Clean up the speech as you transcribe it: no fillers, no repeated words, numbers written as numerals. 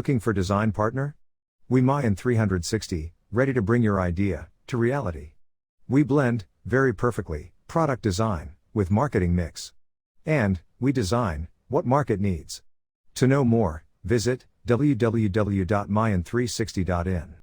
Looking for design partner? We Mayan 360, ready to bring your idea to reality. We blend, very perfectly, product design with marketing mix. And we design what market needs. To know more, visit www.mayan360.in.